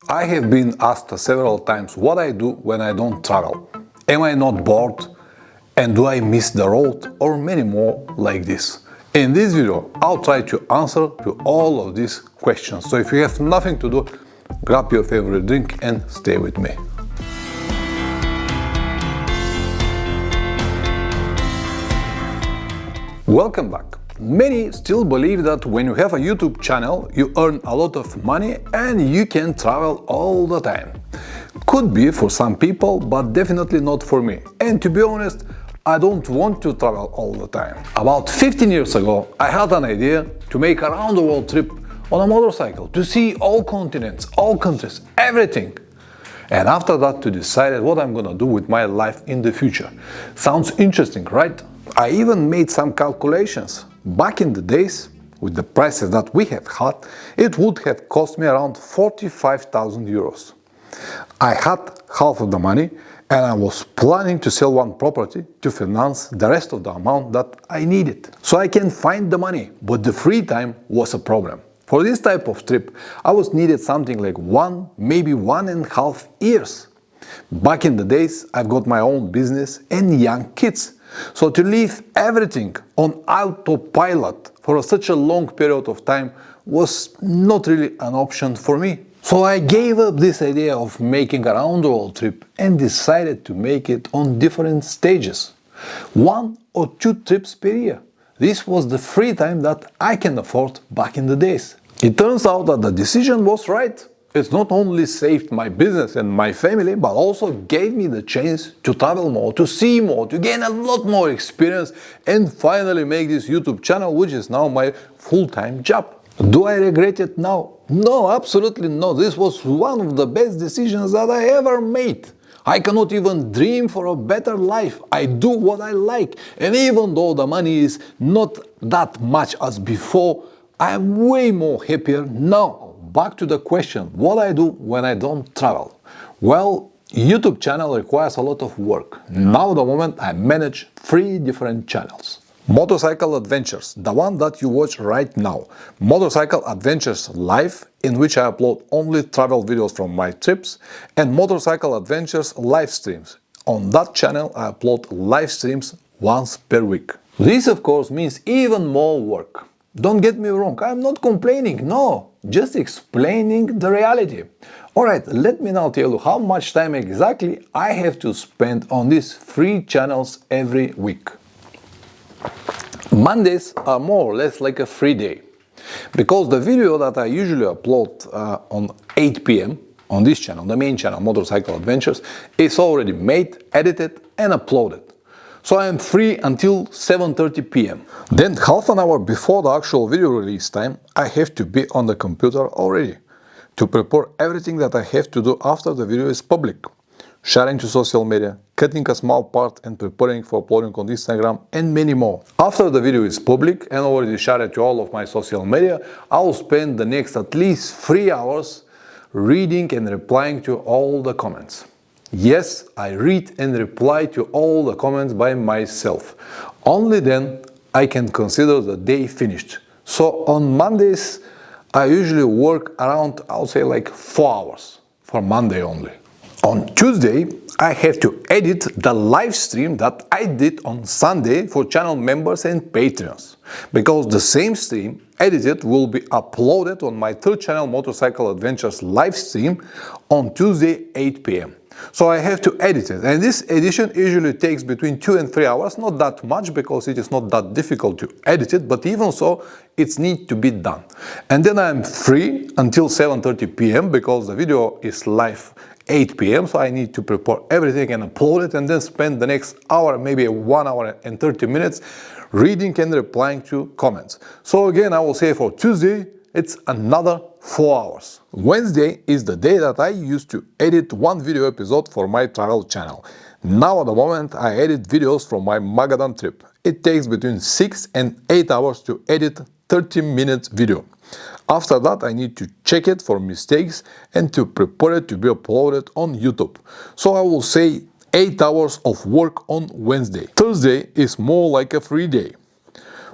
I have been asked several times what I do when I don't travel. Am I not bored? And do I miss the road? Or many more like this. In this video, I'll try to answer to all of these questions. So if you have nothing to do, grab your favorite drink and stay with me. Welcome back. Many still believe that when you have a YouTube channel, you earn a lot of money and you can travel all the time. Could be for some people, but definitely not for me. And to be honest, I don't want to travel all the time. About 15 years ago, I had an idea to make a round-the-world trip on a motorcycle, to see all continents, all countries, everything. And after that, to decide what I'm gonna do with my life in the future. Sounds interesting, right? I even made some calculations. Back in the days, with the prices that we have had, it would have cost me around 45,000 euros. I had half of the money and I was planning to sell one property to finance the rest of the amount that I needed. So I can find the money, but the free time was a problem. For this type of trip, I was needed something like maybe 1.5 years. Back in the days, I've got my own business and young kids. So to leave everything on autopilot for such a long period of time was not really an option for me. So I gave up this idea of making a round-the-world trip and decided to make it on different stages. 1 or 2 trips per year. This was the free time that I can afford back in the days. It turns out that the decision was right. It not only saved my business and my family, but also gave me the chance to travel more, to see more, to gain a lot more experience and finally make this YouTube channel, which is now my full-time job. Do I regret it now? No, absolutely not. This was one of the best decisions that I ever made. I cannot even dream for a better life. I do what I like. And even though the money is not that much as before, I am way more happier now. Back to the question, what I do when I don't travel? Well, YouTube channel requires a lot of work. Now, at the moment, I manage 3 different channels. Motorcycle Adventures, the one that you watch right now. Motorcycle Adventures Live, in which I upload only travel videos from my trips, and Motorcycle Adventures live streams. On that channel, I upload live streams once per week. This, of course, means even more work. Don't get me wrong, I'm not complaining, no, just explaining the reality. Alright, let me now tell you how much time exactly I have to spend on these 3 channels every week. Mondays are more or less like a free day, because the video that I usually upload on 8 p.m. on this channel, the main channel, Motorcycle Adventures, is already made, edited and uploaded. So I am free until 7:30 p.m. Then half an hour before the actual video release time, I have to be on the computer already to prepare everything that I have to do after the video is public. Sharing to social media, cutting a small part and preparing for uploading on Instagram and many more. After the video is public and already shared to all of my social media, I will spend the next at least 3 hours reading and replying to all the comments. Yes, I read and reply to all the comments by myself. Only then I can consider the day finished. So on Mondays, I usually work around, I'll say like 4 hours for Monday only. On Tuesday, I have to edit the live stream that I did on Sunday for channel members and Patreons. Because the same stream edited will be uploaded on my 3rd channel Motorcycle Adventures live stream on Tuesday 8 p.m. So I have to edit it, and this edition usually takes between 2 and 3 hours, not that much because it is not that difficult to edit it, but even so, it needs to be done. And then I'm free until 7:30 p.m. because the video is live 8 p.m. so I need to prepare everything and upload it, and then spend the next hour, maybe 1 hour and 30 minutes, reading and replying to comments. So again, I will say for Tuesday, it's another 4 hours. Wednesday is the day that I used to edit 1 video episode for my travel channel. Now at the moment I edit videos from my Magadan trip. It takes between 6 and 8 hours to edit 30-minute video. After that I need to check it for mistakes and to prepare it to be uploaded on YouTube. So I will say 8 hours of work on Wednesday. Thursday is more like a free day,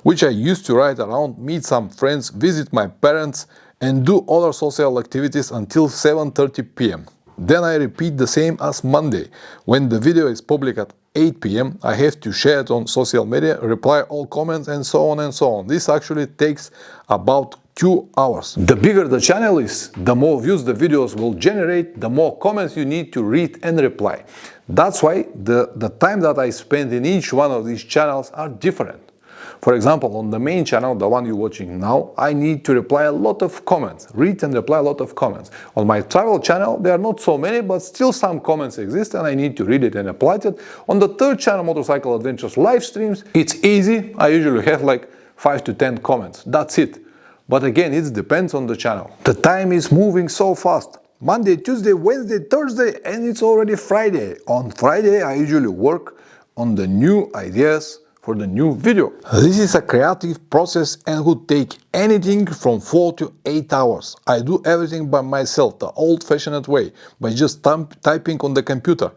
which I used to ride around, meet some friends, visit my parents and do other social activities until 7:30 p.m. Then I repeat the same as Monday. When the video is public at 8 p.m., I have to share it on social media, reply all comments, and so on and so on. This actually takes about 2 hours. The bigger the channel is, the more views the videos will generate, the more comments you need to read and reply. That's why the time that I spend in each one of these channels are different. For example, on the main channel, the one you're watching now, I need to reply a lot of comments, read and reply a lot of comments. On my travel channel, there are not so many, but still some comments exist and I need to read it and apply it. On the third channel, Motorcycle Adventures live streams, it's easy. I usually have like 5 to 10 comments. That's it. But again, it depends on the channel. The time is moving so fast. Monday, Tuesday, Wednesday, Thursday, and it's already Friday. On Friday, I usually work on the new ideas for the new video. This is a creative process and would take anything from 4 to 8 hours. I do everything by myself, the old-fashioned way, by just typing on the computer.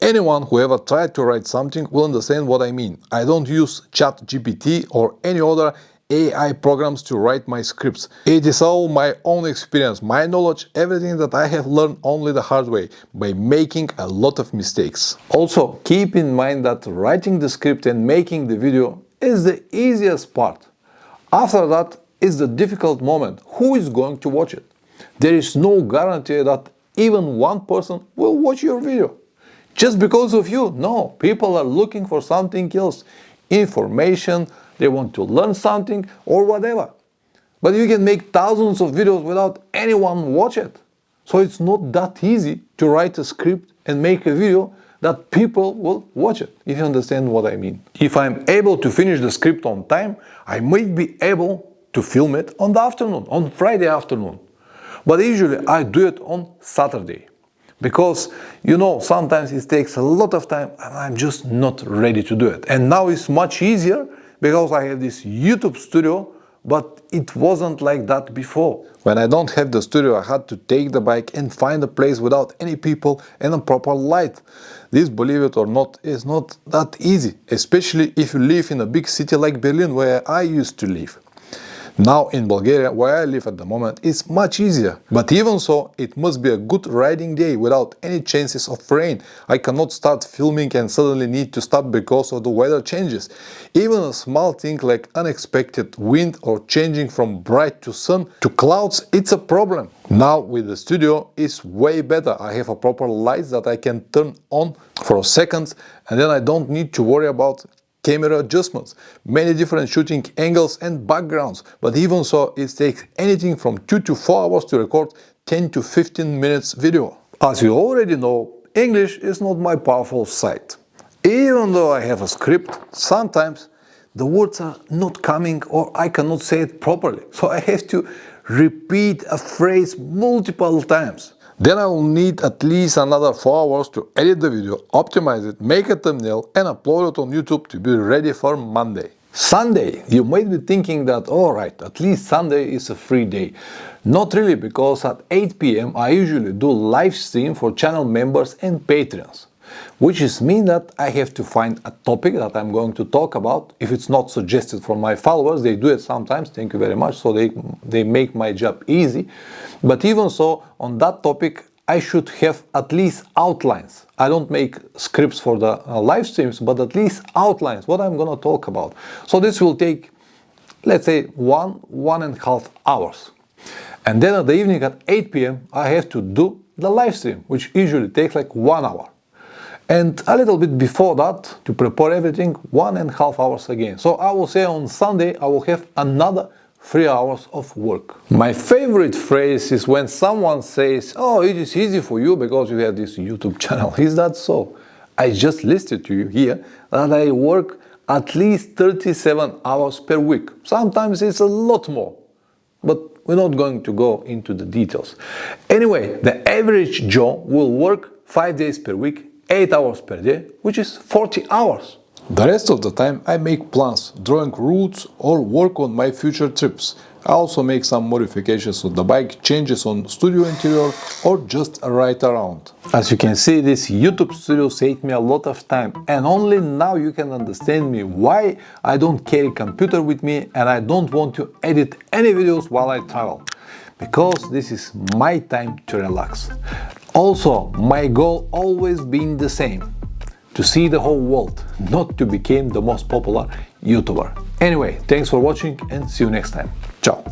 Anyone who ever tried to write something will understand what I mean. I don't use ChatGPT or any other AI programs to write my scripts. It is all my own experience, my knowledge, everything that I have learned only the hard way, by making a lot of mistakes. Also, keep in mind that writing the script and making the video is the easiest part. After that is the difficult moment. Who is going to watch it? There is no guarantee that even one person will watch your video. Just because of you? No, people are looking for something else. Information, they want to learn something or whatever. But you can make thousands of videos without anyone watch it. So it's not that easy to write a script and make a video that people will watch it, if you understand what I mean. If I'm able to finish the script on time, I might be able to film it on the afternoon, on Friday afternoon. But usually I do it on Saturday. Because, you know, sometimes it takes a lot of time and I'm just not ready to do it. And now it's much easier because I have this YouTube studio, but it wasn't like that before. When I don't have the studio, I had to take the bike and find a place without any people and a proper light. This, believe it or not, is not that easy, especially if you live in a big city like Berlin, where I used to live. Now in Bulgaria, where I live at the moment, it's much easier. But even so, it must be a good riding day without any chances of rain. I cannot start filming and suddenly need to stop because of the weather changes. Even a small thing like unexpected wind or changing from bright to sun to clouds, it's a problem. Now with the studio, it's way better. I have a proper lights that I can turn on for a second and then I don't need to worry about camera adjustments, many different shooting angles and backgrounds, but even so it takes anything from 2 to 4 hours to record 10 to 15 minutes video. As you already know, English is not my powerful side. Even though I have a script, sometimes the words are not coming or I cannot say it properly, so I have to repeat a phrase multiple times. Then I will need at least another 4 hours to edit the video, optimize it, make a thumbnail and upload it on YouTube to be ready for Monday. Sunday, you might be thinking that, alright, at least Sunday is a free day. Not really, because at 8 p.m. I usually do live stream for channel members and patrons. Which is mean that I have to find a topic that I'm going to talk about. If it's not suggested from my followers, they do it sometimes, thank you very much, so they make my job easy. But even so, on that topic, I should have at least outlines. I don't make scripts for the live streams, but at least outlines, what I'm going to talk about. So this will take, let's say, 1.5 hours. And then at the evening at 8 p.m. I have to do the live stream, which usually takes like 1 hour. And a little bit before that, to prepare everything, 1.5 hours again. So I will say on Sunday I will have another 3 hours of work. My favorite phrase is when someone says, oh, it is easy for you because you have this YouTube channel. Is that so? I just listed to you here that I work at least 37 hours per week. Sometimes it's a lot more, but we're not going to go into the details. Anyway, the average Joe will work 5 days per week, 8 hours per day, which is 40 hours. The rest of the time I make plans, drawing routes or work on my future trips. I also make some modifications on the bike, changes on studio interior or just a ride around. As you can see, this YouTube studio saved me a lot of time, and only now you can understand me why I don't carry computer with me and I don't want to edit any videos while I travel. because this is my time to relax. Also, my goal always been the same: to see the whole world, not to become the most popular YouTuber. Anyway, thanks for watching and see you next time. Ciao!